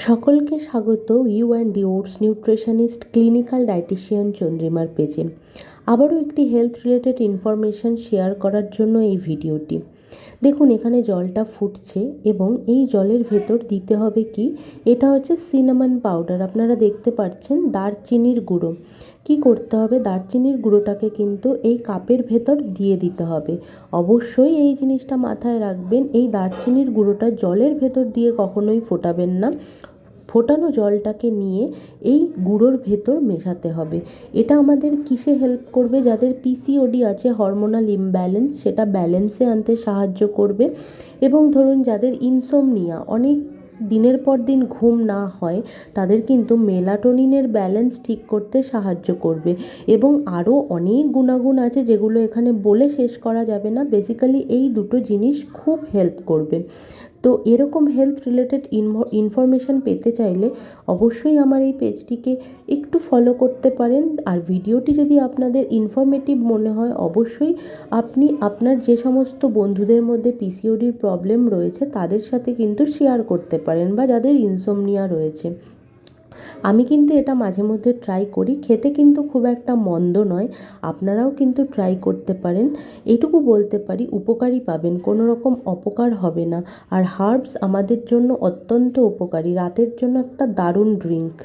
সকলকে স্বাগত ইউ&ডি oats nutritionist clinical dietician চন্দ্রিমার পেজে। আবারও একটি হেলথ রিলেটেড ইনফরমেশান শেয়ার করার জন্য এই ভিডিওটি। দেখুন, এখানে জলটা ফুটছে এবং এই জলের ভেতর দিতে হবে কি, এটা হচ্ছে সিনামন পাউডার। আপনারা দেখতে পাচ্ছেন দারচিনির গুঁড়ো। কি করতে হবে, দারচিনির গুঁড়োটাকে কিন্তু এই কাপের ভেতর দিয়ে দিতে হবে। অবশ্যই এই জিনিসটা মাথায় রাখবেন, এই দারচিনির গুঁড়োটা জলের ভেতর দিয়ে কখনোই ফোটাবেন না। ফোটানো জলটাকে নিয়ে এই গুঁড়োর ভেতর মেশাতে হবে। এটা আমাদের কিসে হেল্প করবে, যাদের পিসিওডি আছে, হরমোনাল ইমব্যালেন্স, সেটা ব্যালেন্সে আনতে সাহায্য করবে। এবং ধরুন যাদের ইনসোমনিয়া, অনেক দিনের পর দিন ঘুম না হয়, তাদের কিন্তু মেলাটোনিনের ব্যালেন্স ঠিক করতে সাহায্য করবে। এবং আরও অনেক গুণাগুণ আছে যেগুলো এখানে বলে শেষ করা যাবে না। বেসিক্যালি এই দুটো জিনিস খুব হেল্প করবে। তো এরকম হেলথ রিলেটেড ইনফরমেশান পেতে চাইলে অবশ্যই আমার এই পেজটিকে একটু ফলো করতে পারেন। আর ভিডিওটি যদি আপনাদের ইনফরমেটিভ মনে হয়, অবশ্যই আপনি আপনার যে সমস্ত বন্ধুদের মধ্যে পিসিওডির প্রবলেম রয়েছে তাদের সাথে কিন্তু শেয়ার করতে পারেন, বা যাদের ইনসোমনিয়া রয়েছে। আমি কিন্তু এটা মাঝে মধ্যে ট্রাই করি, খেতে কিন্তু খুব একটা মন্দ নয়। আপনারাও কিন্তু ট্রাই করতে পারেন। এইটুকু বলতে পারি, উপকারই পাবেন, কোনো রকম অপকার হবে না। আর হার্বস আমাদের জন্য অত্যন্ত উপকারী, রাতের জন্য একটা দারুণ ড্রিঙ্ক।